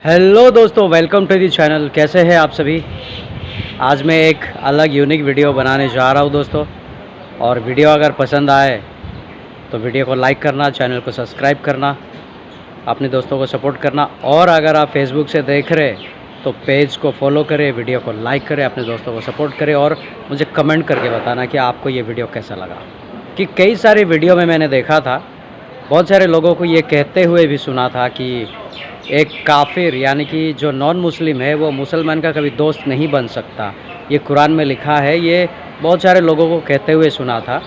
Hello दोस्तों, welcome to the channel. कैसे हैं आप सभी। आज मैं एक अलग यूनिक वीडियो बनाने जा रहा हूं दोस्तों। और वीडियो अगर पसंद आए तो वीडियो को लाइक करना, चैनल को सब्सक्राइब करना, अपने दोस्तों को सपोर्ट करना। और अगर आप फेसबुक से देख रहे तो पेज को फॉलो करें, वीडियो को लाइक करें, अपने दोस्तों को सपोर्ट करें और मुझे कमेंट करके बताना कि आपको ये वीडियो कैसा लगा। कि कई सारे वीडियो में मैंने देखा था, बहुत सारे लोगों को ये कहते हुए भी सुना था कि एक काफिर यानी कि जो नॉन मुस्लिम है वो मुसलमान का कभी दोस्त नहीं बन सकता। ये कुरान में लिखा है, ये बहुत सारे लोगों को कहते हुए सुना था।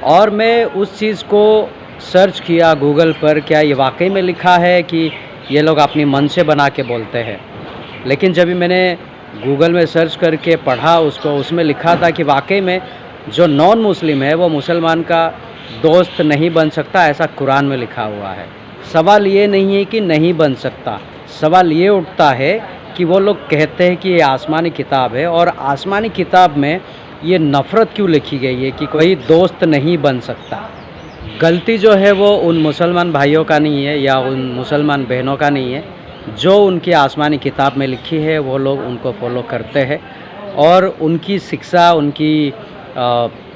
और मैं उस चीज़ को सर्च किया गूगल पर, क्या ये वाकई में लिखा है कि ये लोग अपनी मन से बना के बोलते हैं। लेकिन जब भी मैंने गूगल में सर्च करके पढ़ा उसको, उसमें लिखा था कि वाकई में जो नॉन मुस्लिम है वो मुसलमान का दोस्त नहीं बन सकता, ऐसा कुरान में लिखा हुआ है। सवाल ये नहीं है कि नहीं बन सकता, सवाल ये उठता है कि वो लोग कहते हैं कि ये आसमानी किताब है और आसमानी किताब में ये नफ़रत क्यों लिखी गई है कि कोई दोस्त नहीं बन सकता। गलती जो है वो उन मुसलमान भाइयों का नहीं है या उन मुसलमान बहनों का नहीं है। जो उनकी आसमानी किताब में लिखी है वो लोग उनको फॉलो करते हैं और उनकी शिक्षा, उनकी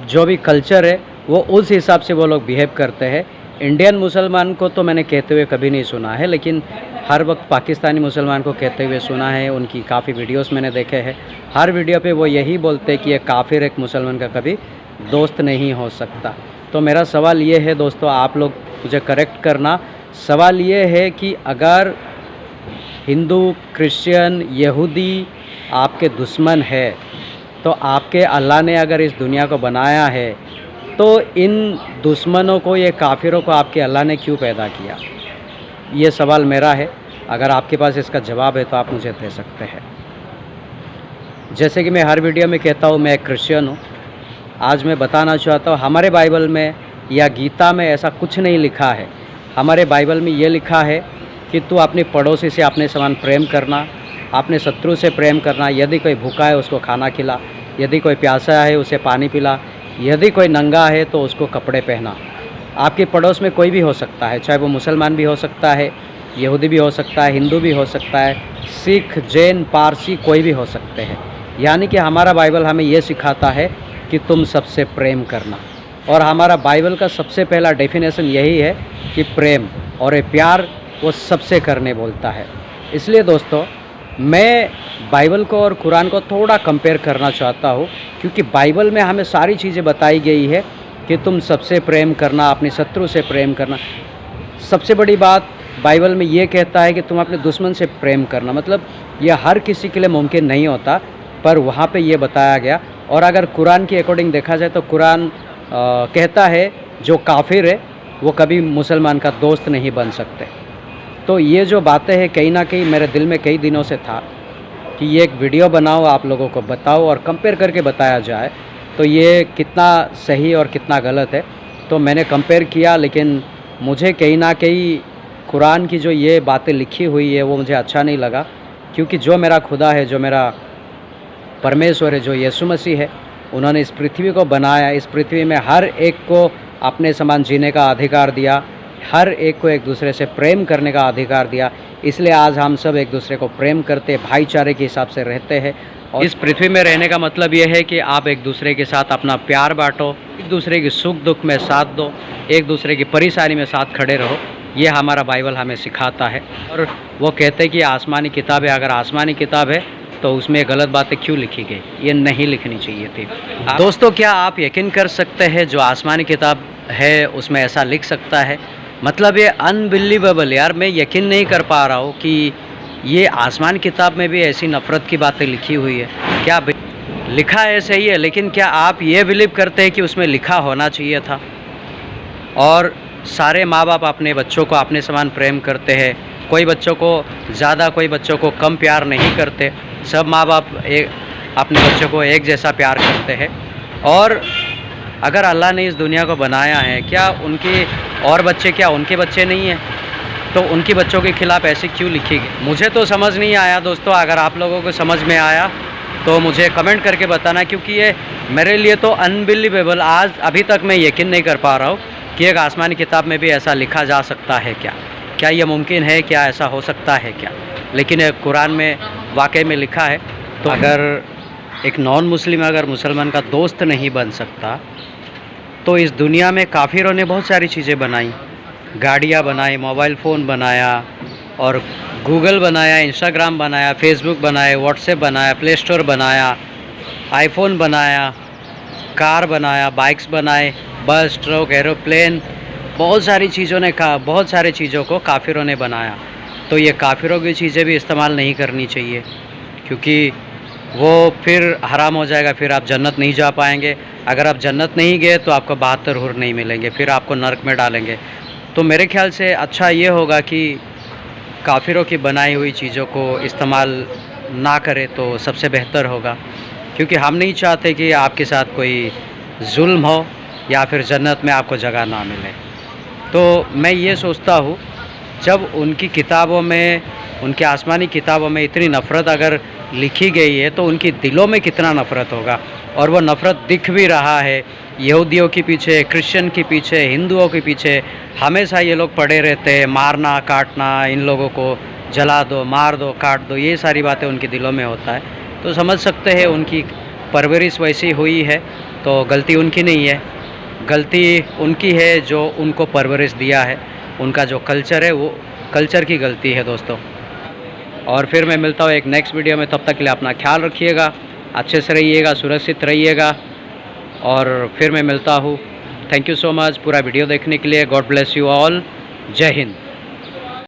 जो भी कल्चर है वो उस हिसाब से वो लोग बिहेव करते हैं। इंडियन मुसलमान को तो मैंने कहते हुए कभी नहीं सुना है, लेकिन हर वक्त पाकिस्तानी मुसलमान को कहते हुए सुना है। उनकी काफ़ी वीडियोस मैंने देखे हैं। हर वीडियो पे वो यही बोलते हैं कि ये काफिर एक मुसलमान का कभी दोस्त नहीं हो सकता। तो मेरा सवाल ये है दोस्तों, आप लोग मुझे करेक्ट करना। सवाल ये है कि अगर हिंदू, क्रिश्चियन, यहूदी आपके दुश्मन है तो आपके अल्लाह ने अगर इस दुनिया को बनाया है तो इन दुश्मनों को, ये काफिरों को आपके अल्लाह ने क्यों पैदा किया? ये सवाल मेरा है। अगर आपके पास इसका जवाब है तो आप मुझे दे सकते हैं। जैसे कि मैं हर वीडियो में कहता हूँ, मैं एक क्रिश्चियन हूँ। आज मैं बताना चाहता हूँ, हमारे बाइबल में या गीता में ऐसा कुछ नहीं लिखा है। हमारे बाइबल में ये लिखा है कि तू अपने पड़ोसी से अपने समान प्रेम करना, अपने शत्रु से प्रेम करना। यदि कोई भूखा है उसको खाना खिला, यदि कोई प्यासा है उसे पानी पिला, यदि कोई नंगा है तो उसको कपड़े पहना। आपके पड़ोस में कोई भी हो सकता है, चाहे वो मुसलमान भी हो सकता है, यहूदी भी हो सकता है, हिंदू भी हो सकता है, सिख, जैन, पारसी, कोई भी हो सकते हैं। यानी कि हमारा बाइबल हमें ये सिखाता है कि तुम सबसे प्रेम करना। और हमारा बाइबल का सबसे पहला डेफिनेशन यही है कि प्रेम और ये प्यार वो सबसे करने बोलता है। इसलिए दोस्तों, मैं बाइबल को और कुरान को थोड़ा कंपेयर करना चाहता हूँ, क्योंकि बाइबल में हमें सारी चीज़ें बताई गई है कि तुम सबसे प्रेम करना, अपने शत्रु से प्रेम करना। सबसे बड़ी बात बाइबल में ये कहता है कि तुम अपने दुश्मन से प्रेम करना। मतलब ये हर किसी के लिए मुमकिन नहीं होता, पर वहाँ पे ये बताया गया। और अगर कुरान के अकॉर्डिंग देखा जाए तो कुरान कहता है जो काफिर है वो कभी मुसलमान का दोस्त नहीं बन सकते। तो ये जो बातें हैं, कहीं ना कहीं मेरे दिल में कई दिनों से था कि ये एक वीडियो बनाओ, आप लोगों को बताओ और कंपेयर करके बताया जाए तो ये कितना सही और कितना गलत है। तो मैंने कंपेयर किया, लेकिन मुझे कहीं ना कहीं कुरान की जो ये बातें लिखी हुई है वो मुझे अच्छा नहीं लगा। क्योंकि जो मेरा खुदा है, जो मेरा परमेश्वर है, जो यीशु मसीह है, उन्होंने इस पृथ्वी को बनाया। इस पृथ्वी में हर एक को अपने समान जीने का अधिकार दिया, हर एक को एक दूसरे से प्रेम करने का अधिकार दिया। इसलिए आज हम सब एक दूसरे को प्रेम करते, भाईचारे के हिसाब से रहते हैं। और इस पृथ्वी में रहने का मतलब ये है कि आप एक दूसरे के साथ अपना प्यार बांटो, एक दूसरे की सुख दुख में साथ दो, एक दूसरे की परेशानी में साथ खड़े रहो। ये हमारा बाइबल हमें सिखाता है। और वो कहते हैं कि आसमानी किताब है, अगर आसमानी किताब है तो उसमें गलत बातें क्यों लिखी गई? ये नहीं लिखनी चाहिए थी। दोस्तों, क्या आप यकीन कर सकते हैं जो आसमानी किताब है उसमें ऐसा लिख सकता है? मतलब ये अनबिलीवेबल यार, मैं यकीन नहीं कर पा रहा हूँ कि ये आसमान किताब में भी ऐसी नफ़रत की बातें लिखी हुई है। क्या लिखा है सही है, लेकिन क्या आप ये बिलीव करते हैं कि उसमें लिखा होना चाहिए था? और सारे माँ बाप अपने बच्चों को अपने समान प्रेम करते हैं। कोई बच्चों को ज़्यादा, कोई बच्चों को कम प्यार नहीं करते। सब माँ बाप अपने बच्चों को एक जैसा प्यार करते हैं। और अगर अल्लाह ने इस दुनिया को बनाया है, क्या उनके और बच्चे, क्या उनके बच्चे नहीं हैं? तो उनके बच्चों के खिलाफ़ ऐसी क्यों लिखी गई? मुझे तो समझ नहीं आया दोस्तों। अगर आप लोगों को समझ में आया तो मुझे कमेंट करके बताना, क्योंकि ये मेरे लिए तो अनबिलीवेबल, आज अभी तक मैं यकीन नहीं कर पा रहा हूँ कि एक आसमानी किताब में भी ऐसा लिखा जा सकता है। क्या ये मुमकिन है? क्या ऐसा हो सकता है क्या? लेकिन कुरान में वाकई में लिखा है। तो अगर एक नॉन मुस्लिम अगर मुसलमान का दोस्त नहीं बन सकता, तो इस दुनिया में काफिरों ने बहुत सारी चीज़ें बनाई, गाड़ियाँ बनाई, मोबाइल फ़ोन बनाया और गूगल बनाया, इंस्टाग्राम बनाया, फेसबुक बनाया, व्हाट्सएप बनाया, प्ले स्टोर बनाया, आईफोन बनाया, कार बनाया, बाइक्स बनाए, बस, ट्रक, एरोप्लेन, बहुत सारी चीज़ों को काफिरों ने बनाया। तो ये काफिरों की चीज़ें भी इस्तेमाल नहीं करनी चाहिए, क्योंकि वो फिर हराम हो जाएगा, फिर आप जन्नत नहीं जा पाएंगे। अगर आप जन्नत नहीं गए तो आपको 72 हुर नहीं मिलेंगे, फिर आपको नरक में डालेंगे। तो मेरे ख्याल से अच्छा ये होगा कि काफिरों की बनाई हुई चीज़ों को इस्तेमाल ना करें तो सबसे बेहतर होगा, क्योंकि हम नहीं चाहते कि आपके साथ कोई जुल्म हो या फिर जन्नत में आपको जगह ना मिले। तो मैं ये सोचता हूँ, जब उनकी किताबों में, उनके आसमानी किताबों में इतनी नफ़रत अगर लिखी गई है, तो उनकी दिलों में कितना नफ़रत होगा। और वो नफ़रत दिख भी रहा है, यहूदियों के पीछे, क्रिश्चियन के पीछे, हिंदुओं के पीछे हमेशा ये लोग पड़े रहते हैं। मारना, काटना, इन लोगों को जला दो, मार दो, काट दो, ये सारी बातें उनके दिलों में होता है। तो समझ सकते हैं उनकी परवरिश वैसी हुई है, तो गलती उनकी नहीं है, गलती उनकी है जो उनको परवरिश दिया है। उनका जो कल्चर है वो कल्चर की गलती है दोस्तों। और फिर मैं मिलता हूँ एक नेक्स्ट वीडियो में, तब तक के लिए अपना ख्याल रखिएगा, अच्छे से रहिएगा, सुरक्षित रहिएगा। और फिर मैं मिलता हूँ। थैंक यू सो मच पूरा वीडियो देखने के लिए। God bless you all. जय हिंद।